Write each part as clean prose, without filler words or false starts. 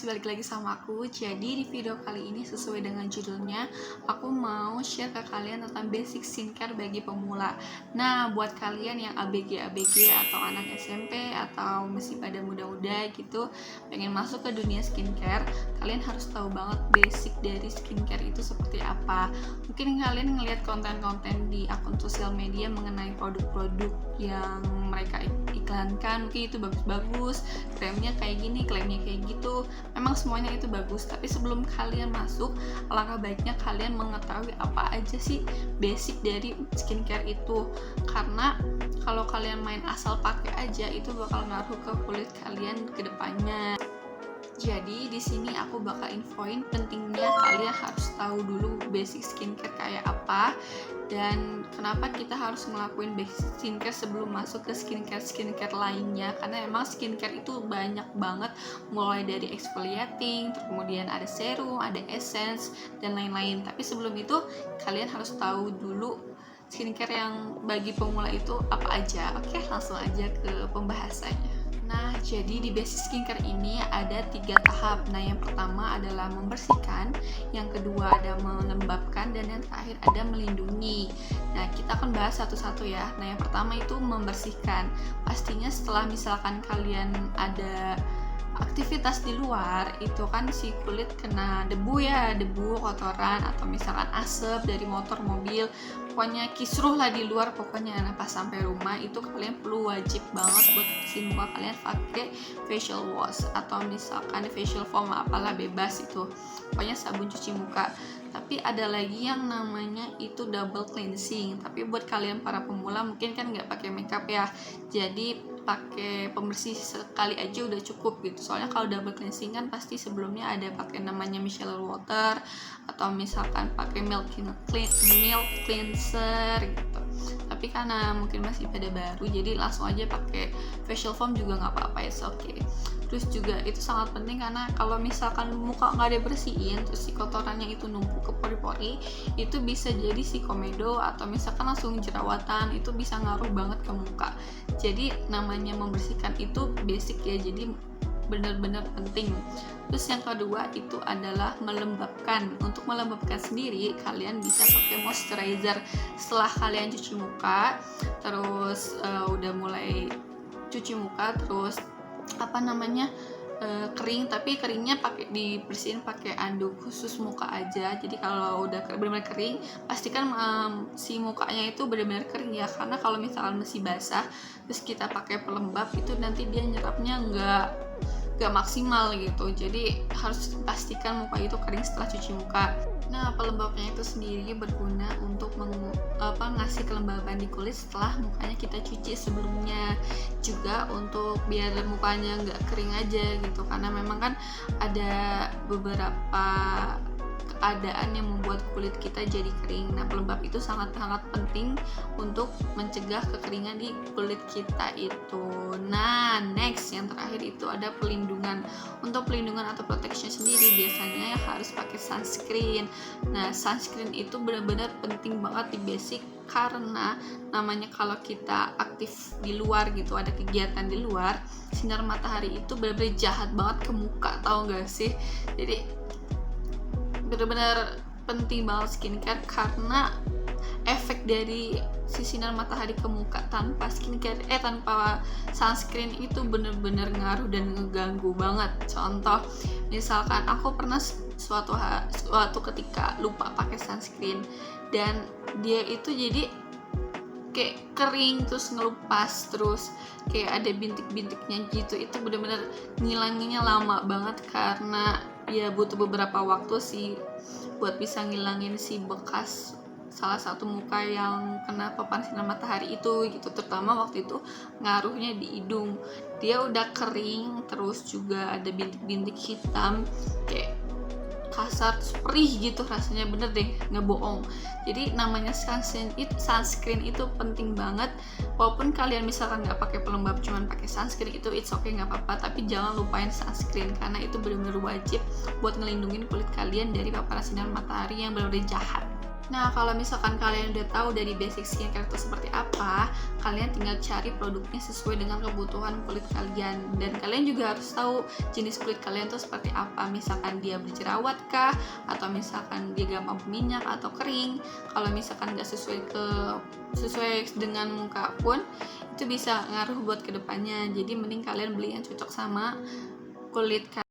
guys, balik lagi sama aku. Jadi di video kali ini sesuai dengan judulnya, aku mau share ke kalian tentang basic skincare bagi pemula. Nah, buat kalian yang ABG atau anak SMP atau masih pada muda-muda gitu, pengen masuk ke dunia skincare, kalian harus tahu banget basic dari skincare itu seperti apa. Mungkin kalian ngelihat konten-konten di akun sosial media mengenai produk-produk yang mereka iklankan, mungkin itu bagus-bagus, kremnya kayak gini, klaimnya kayak gitu. Memang semuanya itu bagus, tapi sebelum kalian masuk, alangkah baiknya kalian mengetahui apa aja sih basic dari skincare itu. Karena kalau kalian main asal pakai aja, itu bakal ngaruh ke kulit kalian ke depannya. Jadi di sini aku bakal infoin pentingnya kalian harus tahu dulu basic skincare kayak apa dan kenapa kita harus ngelakuin basic skincare sebelum masuk ke skincare lainnya, karena emang skincare itu banyak banget, mulai dari exfoliating, kemudian ada serum, ada essence dan lain-lain. Tapi sebelum itu kalian harus tahu dulu skincare yang bagi pemula itu apa aja. Oke, langsung aja ke pembahasannya. Nah, jadi di basic skincare ini ada 3 tahap. Nah, yang pertama adalah membersihkan, yang kedua ada melembabkan, dan yang terakhir ada melindungi. Nah, kita akan bahas satu-satu ya. Nah, yang pertama itu membersihkan. Pastinya setelah misalkan kalian ada aktivitas di luar, itu kan si kulit kena debu, kotoran, atau misalkan asap dari motor, mobil, pokoknya kisruh lah di luar pokoknya. Nah, pas sampai rumah itu kalian perlu wajib banget buat bersihin muka kalian pakai facial wash atau misalkan facial foam, apalah bebas itu, pokoknya sabun cuci muka. Tapi ada lagi yang namanya itu double cleansing. Tapi buat kalian para pemula mungkin kan nggak pakai makeup ya, jadi pakai pembersih sekali aja udah cukup gitu. Soalnya kalau double cleansing kan pasti sebelumnya ada pakai namanya micellar water atau misalkan pakai milk cleanser gitu. Tapi karena mungkin masih pada baru, jadi langsung aja pakai facial foam juga nggak apa-apa, it's okay. Terus juga itu sangat penting karena kalau misalkan muka nggak dibersihin, terus si kotorannya itu numpuk ke pori-pori, itu bisa jadi si komedo atau misalkan langsung jerawatan, itu bisa ngaruh banget ke muka. Jadi namanya membersihkan itu basic ya, jadi benar-benar penting. Terus yang kedua itu adalah melembabkan. Untuk melembabkan sendiri kalian bisa pakai moisturizer. Setelah kalian cuci muka, terus udah mulai cuci muka, terus kering, tapi keringnya pakai dibersihin pakai anduk khusus muka aja. Jadi kalau udah benar-benar kering, pastikan si mukanya itu benar-benar kering ya, karena kalau misalkan masih basah terus kita pakai pelembab, itu nanti dia nyerapnya nggak maksimal gitu. Jadi harus pastikan muka itu kering setelah cuci muka. Nah, pelembabnya itu sendiri berguna untuk ngasih kelembaban di kulit setelah mukanya kita cuci sebelumnya, juga untuk biar mukanya nggak kering aja gitu, karena memang kan ada beberapa keadaan yang membuat kulit kita jadi kering. Nah, pelembab itu sangat-sangat penting untuk mencegah kekeringan di kulit kita itu. Nah, next yang terakhir itu ada pelindungan. Untuk pelindungan atau protection sendiri biasanya harus pakai sunscreen. Nah, sunscreen itu benar-benar penting banget di basic, karena namanya kalau kita aktif di luar gitu, ada kegiatan di luar, sinar matahari itu benar-benar jahat banget ke muka, tahu gak sih? Jadi benar-benar penting banget skincare, karena efek dari si sinar matahari ke muka tanpa sunscreen itu benar-benar ngaruh dan ngeganggu banget. Contoh, misalkan aku pernah suatu ketika lupa pakai sunscreen dan dia itu jadi kayak kering, terus ngelupas, terus kayak ada bintik-bintiknya gitu. Itu benar-benar ngilanginnya lama banget, karena ya butuh beberapa waktu sih buat bisa ngilangin si bekas salah satu muka yang kena paparan sinar matahari itu gitu. Terutama waktu itu ngaruhnya di hidung, dia udah kering, terus juga ada bintik-bintik hitam kayak kasar, perih gitu rasanya, bener deh, nggak bohong. Jadi namanya sunscreen itu penting banget. Walaupun kalian misalkan nggak pakai pelembab, cuman pakai sunscreen, itu it's okay, nggak apa-apa, tapi jangan lupain sunscreen karena itu benar-benar wajib buat ngelindungin kulit kalian dari paparan sinar matahari yang benar-benar jahat. Nah, kalau misalkan kalian udah tahu dari basic skincare itu seperti apa, kalian tinggal cari produknya sesuai dengan kebutuhan kulit kalian. Dan kalian juga harus tahu jenis kulit kalian tuh seperti apa. Misalkan dia berjerawat kah, atau misalkan dia gampang berminyak atau kering. Kalau misalkan nggak sesuai dengan muka pun, itu bisa ngaruh buat kedepannya. Jadi mending kalian beli yang cocok sama kulit kalian.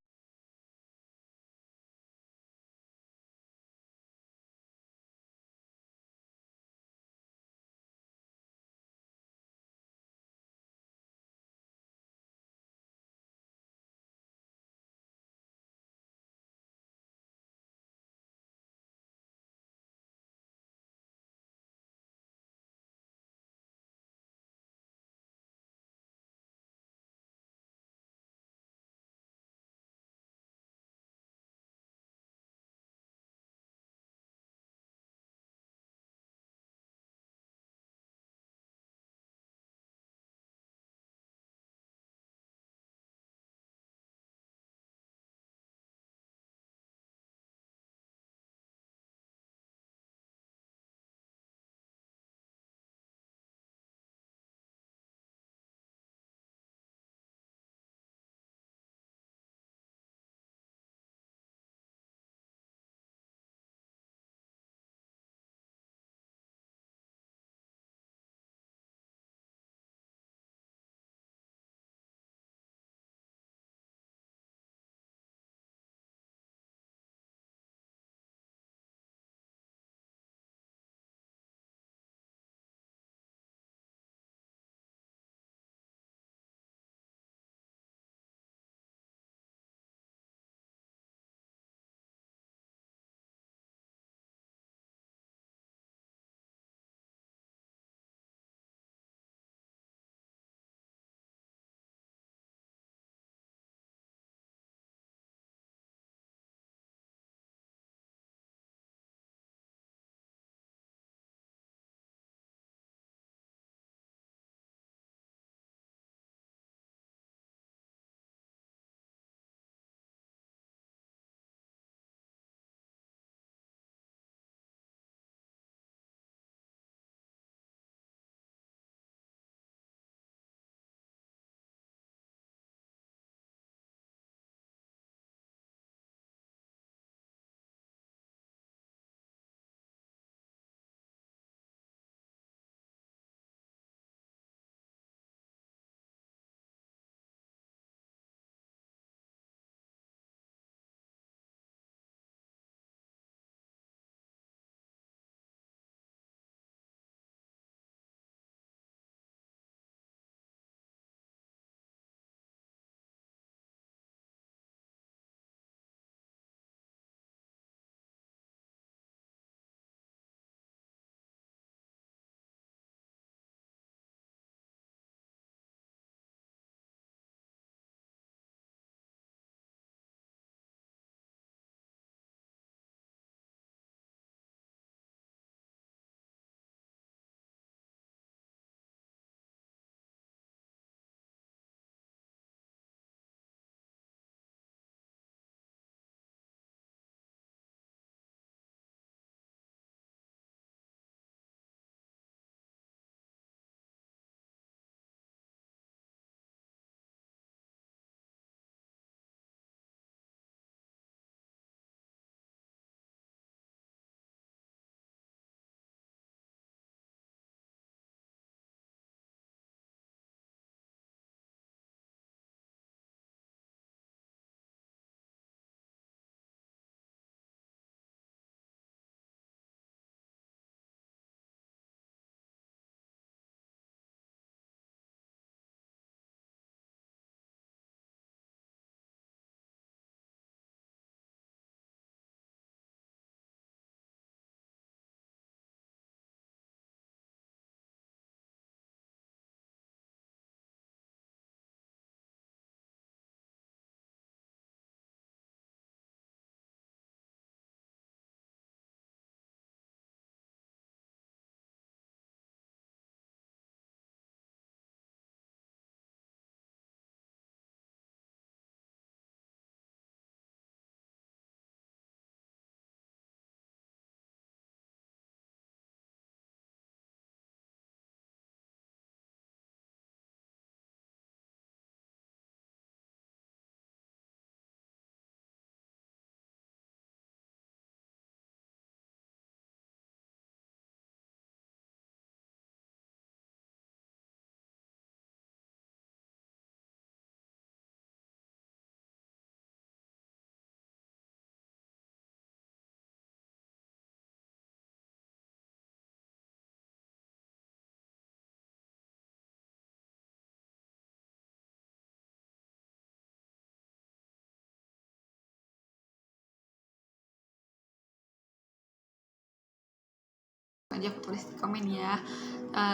aja aku tulis di komen ya.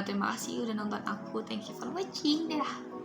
Terima kasih udah nonton aku, thank you for watching, dadah.